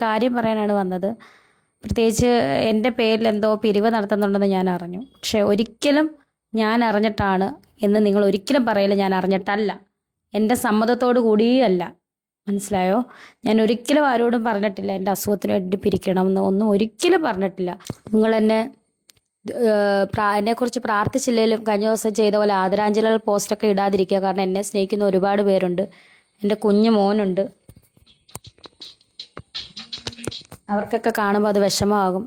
കാര്യം പറയാനാണ് വന്നത്. പ്രത്യേകിച്ച് എൻ്റെ പേരിൽ എന്തോ പിരിവ് നടത്തുന്നുണ്ടെന്ന് ഞാൻ അറിഞ്ഞു. പക്ഷെ ഒരിക്കലും ഞാൻ അറിഞ്ഞിട്ടാണ് എന്ന് നിങ്ങൾ ഒരിക്കലും പറയില്ല. ഞാൻ അറിഞ്ഞിട്ടല്ല, എൻ്റെ സമ്മതത്തോടു കൂടിയല്ല. മനസ്സിലായോ? ഞാൻ ഒരിക്കലും ആരോടും പറഞ്ഞിട്ടില്ല എൻ്റെ അസുഖത്തിന് വേണ്ടി പിരിക്കണം എന്ന്, ഒന്നും ഒരിക്കലും പറഞ്ഞിട്ടില്ല. നിങ്ങൾ എന്നെക്കുറിച്ച് പ്രാർത്ഥിച്ചില്ലെങ്കിലും കഴിഞ്ഞ ദിവസം ചെയ്ത പോലെ ആദരാഞ്ജലികൾ പോസ്റ്റൊക്കെ ഇടാതിരിക്കുക. കാരണം എന്നെ സ്നേഹിക്കുന്ന ഒരുപാട് പേരുണ്ട്. എൻ്റെ കുഞ്ഞു മോനുണ്ട്, അവർക്കൊക്കെ കാണുമ്പോൾ അത് വിഷമമാകും.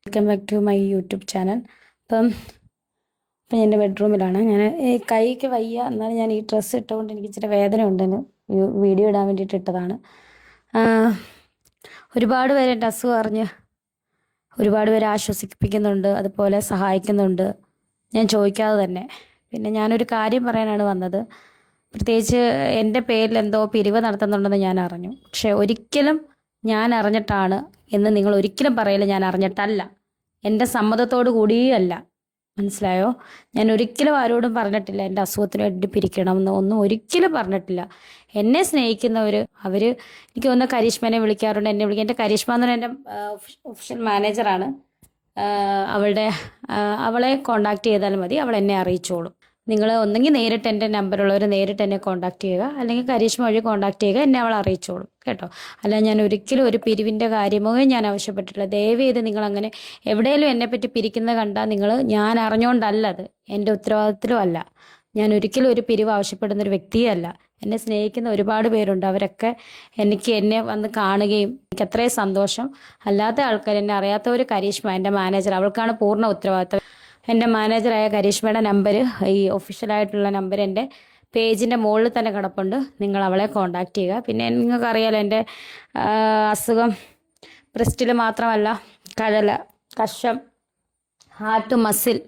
Welcome back to my YouTube channel. ഇപ്പം ഞാൻ എൻ്റെ ബെഡ്റൂമിലാണ്. ഞാൻ കൈക്ക് വയ്യ, എന്നാലും ഞാൻ ഈ ഡ്രസ്സ് ഇട്ടുകൊണ്ട് എനിക്ക് ഇച്ചിരി വേദന ഉണ്ടെന്ന് വീഡിയോ ഇടാൻ വേണ്ടിയിട്ട് ഇട്ടതാണ്. ഒരുപാട് പേര് എൻ്റെ അസുഖം അറിഞ്ഞ് ഒരുപാട് പേര് ആശ്വസിപ്പിക്കുന്നുണ്ട്, അതുപോലെ സഹായിക്കുന്നുണ്ട്, ഞാൻ ചോദിക്കാതെ തന്നെ. പിന്നെ ഞാനൊരു കാര്യം പറയാനാണ് വന്നത്. പ്രത്യേകിച്ച് എൻ്റെ പേരിൽ എന്തോ പിരിവ് നടത്തുന്നുണ്ടെന്ന് ഞാൻ അറിഞ്ഞു. പക്ഷെ ഒരിക്കലും ഞാൻ അറിഞ്ഞിട്ടാണ് എന്ന് നിങ്ങൾ ഒരിക്കലും പറയില്ല. ഞാൻ അറിഞ്ഞിട്ടല്ല, എൻ്റെ സമ്മതത്തോടു കൂടിയല്ല. മനസ്സിലായോ? ഞാൻ ഒരിക്കലും ആരോടും പറഞ്ഞിട്ടില്ല എൻ്റെ അസുഖത്തിന് വേണ്ടി പിരിക്കണം എന്ന്, ഒന്നും ഒരിക്കലും പറഞ്ഞിട്ടില്ല. എന്നെ സ്നേഹിക്കുന്നവർ അവർ എനിക്ക് ഒന്ന് കരിഷ്മനെ വിളിക്കാറുണ്ട്, എന്നെ വിളിക്കുക. എൻ്റെ കരിഷ്മ എന്ന് പറഞ്ഞാൽ എൻ്റെ ഒഫീഷ്യൽ മാനേജറാണ്. അവളെ കോണ്ടാക്ട് ചെയ്താൽ മതി, അവൾ എന്നെ അറിയിച്ചോളും. നിങ്ങൾ ഒന്നെങ്കിൽ നേരിട്ട് എൻ്റെ നമ്പറുള്ളവർ നേരിട്ട് എന്നെ കോണ്ടാക്ട് ചെയ്യുക, അല്ലെങ്കിൽ കരീഷ്മ വഴി കോണ്ടാക്ട് ചെയ്യുക, എന്നെ അവൾ അറിയിച്ചോളും കേട്ടോ. അല്ല, ഞാൻ ഒരിക്കലും ഒരു പിരിവിൻ്റെ കാര്യമോ ഞാൻ ആവശ്യപ്പെട്ടിട്ടില്ല. ദയവ് ചെയ്ത് നിങ്ങളങ്ങനെ എവിടെയെങ്കിലും എന്നെപ്പറ്റി പിരിക്കുന്നത് കണ്ടാൽ ഞാൻ അറിഞ്ഞുകൊണ്ടല്ല, അത് എൻ്റെ ഉത്തരവാദിത്തത്തിലും അല്ല. ഞാൻ ഒരിക്കലും ഒരു പിരിവ് ആവശ്യപ്പെടുന്ന ഒരു വ്യക്തിയല്ല. എന്നെ സ്നേഹിക്കുന്ന ഒരുപാട് പേരുണ്ട്, അവരൊക്കെ എന്നെ വന്ന് കാണുകയും എനിക്ക് അത്രയും സന്തോഷം. അല്ലാത്ത ആൾക്കാർ, എന്നെ അറിയാത്തവർ, കരീഷ്മ എൻ്റെ മാനേജർ, അവൾക്കാണ് പൂർണ്ണ ഉത്തരവാദിത്തം. എൻ്റെ മാനേജറായ കരീഷ്മയുടെ നമ്പർ, ഈ ഒഫീഷ്യലായിട്ടുള്ള നമ്പർ എൻ്റെ പേജിൻ്റെ മുകളിൽ തന്നെ കിടപ്പുണ്ട്. നിങ്ങൾ അവളെ കോണ്ടാക്ട് ചെയ്യുക. പിന്നെ നിങ്ങൾക്കറിയാലോ എൻ്റെ അസുഖം ബ്രസ്റ്റിൽ മാത്രമല്ല, കശം, ഹാർട്ട്, മസിൽ,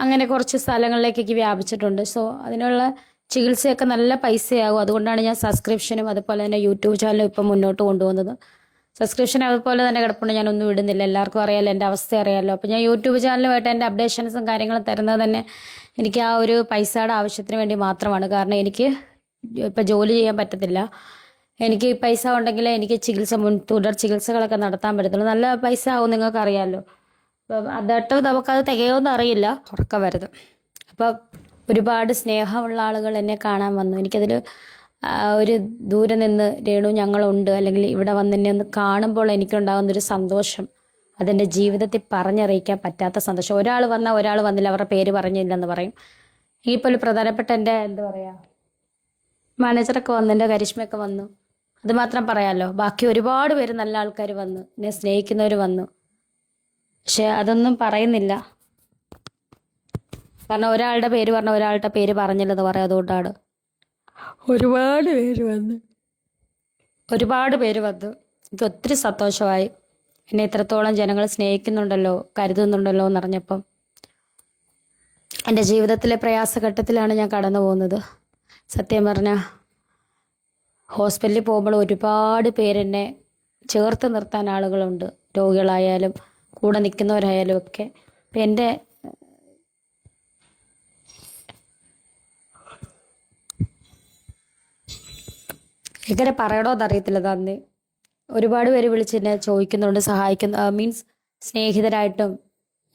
അങ്ങനെ കുറച്ച് സ്ഥലങ്ങളിലേക്കൊക്കെ വ്യാപിച്ചിട്ടുണ്ട്. സോ അതിനുള്ള ചികിത്സയൊക്കെ നല്ല പൈസയാകും. അതുകൊണ്ടാണ് ഞാൻ സബ്സ്ക്രിപ്ഷനും അതുപോലെ തന്നെ യൂട്യൂബ് ചാനലും ഇപ്പം മുന്നോട്ട് കൊണ്ടുപോകുന്നത്. സബ്സ്ക്രിപ്ഷൻ അതുപോലെ തന്നെ കിടപ്പുണ്ട്, ഞാനൊന്നും ഇടുന്നില്ല. എല്ലാവർക്കും അറിയാമല്ലോ, എൻ്റെ അവസ്ഥ അറിയാമല്ലോ. അപ്പോൾ ഞാൻ യൂട്യൂബ് ചാനലുമായിട്ട് എൻ്റെ അപ്ഡേഷൻസും കാര്യങ്ങളും തരുന്നത് തന്നെ എനിക്ക് ആ ഒരു പൈസയുടെ ആവശ്യത്തിന് വേണ്ടി മാത്രമാണ്. കാരണം എനിക്ക് ഇപ്പം ജോലി ചെയ്യാൻ പറ്റത്തില്ല. എനിക്ക് പൈസ ഉണ്ടെങ്കിൽ എനിക്ക് തുടർ ചികിത്സകളൊക്കെ നടത്താൻ പറ്റത്തുള്ളൂ. നല്ല പൈസ ആവും, നിങ്ങൾക്ക് അറിയാമല്ലോ. അപ്പം അതായിട്ട് നമുക്കത് തികയോന്ന് അറിയില്ല, ഉറക്കം വരുന്നത്. അപ്പം ഒരുപാട് സ്നേഹമുള്ള ആളുകൾ എന്നെ കാണാൻ വന്നു. എനിക്കതിൽ ഒരു ദൂരെ നിന്ന് രേണു ഞങ്ങളുണ്ട്, അല്ലെങ്കിൽ ഇവിടെ വന്ന് എന്നെ ഒന്ന് കാണുമ്പോൾ എനിക്കുണ്ടാകുന്നൊരു സന്തോഷം, അതെൻ്റെ ജീവിതത്തിൽ പറഞ്ഞറിയിക്കാൻ പറ്റാത്ത സന്തോഷം. ഒരാൾ വന്നാൽ ഒരാൾ വന്നില്ല, അവരുടെ പേര് പറഞ്ഞില്ലെന്ന് പറയും. ഇപ്പോൾ ഒരു പ്രധാനപ്പെട്ട എൻ്റെ മാനേജറൊക്കെ വന്നു, എൻ്റെ കരിഷ്മയൊക്കെ വന്നു, അത് മാത്രം പറയാമല്ലോ. ബാക്കി ഒരുപാട് പേര് നല്ല ആൾക്കാർ വന്നു, എന്നെ സ്നേഹിക്കുന്നവർ വന്നു. പക്ഷെ അതൊന്നും പറയുന്നില്ല. കാരണം ഒരാളുടെ പേര് പറഞ്ഞ ഒരാളുടെ പേര് പറഞ്ഞില്ലെന്ന് പറയാം. അതുകൊണ്ടാണ് ഒരുപാട് പേര് വന്നു. എനിക്ക് ഒത്തിരി സന്തോഷമായി. എന്നെ ഇത്രത്തോളം ജനങ്ങൾ സ്നേഹിക്കുന്നുണ്ടല്ലോ, കരുതുന്നുണ്ടല്ലോ എന്നറിഞ്ഞപ്പം. എൻ്റെ ജീവിതത്തിലെ പ്രയാസഘട്ടത്തിലാണ് ഞാൻ കടന്നു പോകുന്നത്. സത്യം പറഞ്ഞാൽ ഹോസ്പിറ്റലിൽ പോകുമ്പോൾ ഒരുപാട് പേരെന്നെ ചേർത്ത് നിർത്താൻ ആളുകളുണ്ട്, രോഗികളായാലും കൂടെ നിൽക്കുന്നവരായാലും ഒക്കെ. അപ്പം എൻ്റെ എങ്ങനെ പറയണോന്ന് അറിയത്തില്ല. നന്ദി. ഒരുപാട് പേര് വിളിച്ച് എന്നെ ചോദിക്കുന്നുണ്ട്, മീൻസ് സ്നേഹിതരായിട്ടും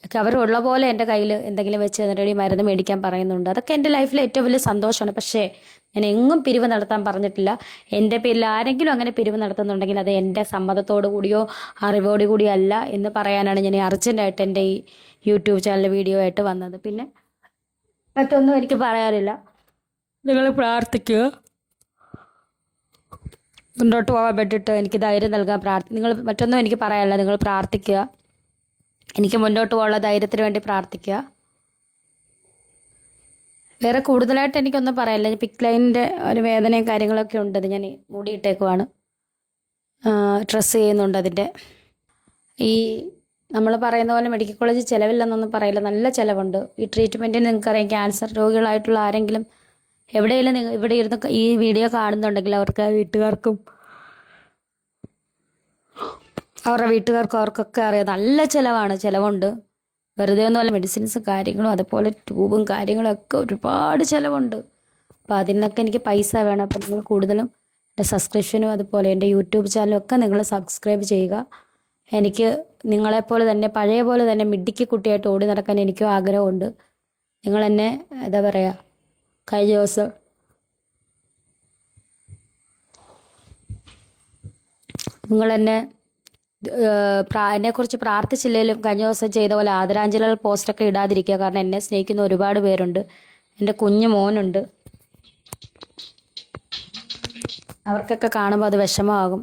ഒക്കെ. അവരുള്ള പോലെ എൻ്റെ കയ്യിൽ എന്തെങ്കിലും വെച്ച് തന്നിട്ട് മരുന്ന് മേടിക്കാൻ പറയുന്നുണ്ട്. അതൊക്കെ എൻ്റെ ലൈഫിലെ ഏറ്റവും വലിയ സന്തോഷമാണ്. പക്ഷേ ഞാൻ എങ്ങും പിരിവ് നടത്താൻ പറഞ്ഞിട്ടില്ല. എൻ്റെ പേരിൽ ആരെങ്കിലും അങ്ങനെ പിരിവ് നടത്തുന്നുണ്ടെങ്കിൽ അത് എൻ്റെ സമ്മതത്തോടു കൂടിയോ അറിവോടു കൂടിയോ അല്ല എന്ന് പറയാനാണ് ഞാൻ അർജൻറ്റായിട്ട് എൻ്റെ ഈ യൂട്യൂബ് ചാനൽ വീഡിയോ ആയിട്ട് വന്നത്. പിന്നെ മറ്റൊന്നും എനിക്ക് പറയാനില്ല. നിങ്ങൾ പ്രാർത്ഥിക്കുക, മുന്നോട്ട് പോകാൻ വേണ്ടിയിട്ട് എനിക്ക് ധൈര്യം നൽകാൻ നിങ്ങൾ മറ്റൊന്നും എനിക്ക് പറയാനില്ല. നിങ്ങൾ പ്രാർത്ഥിക്കുക, എനിക്ക് മുന്നോട്ട് പോകാനുള്ള ധൈര്യത്തിന് വേണ്ടി പ്രാർത്ഥിക്കുക. വേറെ കൂടുതലായിട്ട് എനിക്കൊന്നും പറയാനില്ല. പിക്ക് ലൈനിൻ്റെ ഒരു വേദനയും കാര്യങ്ങളൊക്കെ ഉണ്ട്, അത് ഞാൻ മൂടിയിട്ടേക്കുവാണ്. ഡ്രസ്സ് ചെയ്യുന്നുണ്ട് അതിൻ്റെ. ഈ നമ്മൾ പറയുന്ന പോലെ മെഡിക്കൽ കോളേജിൽ ചിലവില്ലെന്നൊന്നും പറയില്ല, നല്ല ചിലവുണ്ട്. ഈ ട്രീറ്റ്മെൻറ്റിന് നിങ്ങൾക്കറിയാം, ക്യാൻസർ രോഗികളായിട്ടുള്ള ആരെങ്കിലും എവിടെയെങ്കിലും ഇവിടെ ഇരുന്ന് ഈ വീഡിയോ കാണുന്നുണ്ടെങ്കിൽ അവർക്ക് വീട്ടുകാർക്കും അവരുടെ വീട്ടുകാർക്കും അവർക്കൊക്കെ അറിയാം, നല്ല ചിലവുണ്ട്. വെറുതെ ഒന്നുമല്ല, മെഡിസിൻസും കാര്യങ്ങളും അതുപോലെ ട്യൂബും കാര്യങ്ങളും ഒക്കെ ഒരുപാട് ചിലവുണ്ട്. അപ്പോൾ അതിനൊക്കെ എനിക്ക് പൈസ വേണം. അപ്പം നിങ്ങൾ കൂടുതലും എൻ്റെ സബ്സ്ക്രിപ്ഷനും അതുപോലെ എൻ്റെ യൂട്യൂബ് ചാനലും ഒക്കെ നിങ്ങൾ സബ്സ്ക്രൈബ് ചെയ്യുക. എനിക്ക് നിങ്ങളെപ്പോലെ തന്നെ പഴയ പോലെ തന്നെ മിടുക്കി കുട്ടിയായിട്ട് ഓടി നടക്കാൻ എനിക്കും ആഗ്രഹമുണ്ട്. നിങ്ങളെന്നെ എന്താ പറയുക, കഴിഞ്ഞ ദിവസം നിങ്ങളെന്നെ എന്നെക്കുറിച്ച് പ്രാർത്ഥിച്ചില്ലെങ്കിലും കഴിഞ്ഞ ദിവസം ചെയ്ത പോലെ ആദരാഞ്ജലികൾ പോസ്റ്റൊക്കെ ഇടാതിരിക്കുക. കാരണം എന്നെ സ്നേഹിക്കുന്ന ഒരുപാട് പേരുണ്ട്. എൻ്റെ കുഞ്ഞു മോനുണ്ട്, അവർക്കൊക്കെ കാണുമ്പോൾ അത് വിഷമമാകും.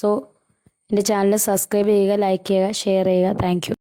സോ എൻ്റെ ചാനൽ സബ്സ്ക്രൈബ് ചെയ്യുക, ലൈക്ക് ചെയ്യുക, ഷെയർ ചെയ്യുക. Thank you.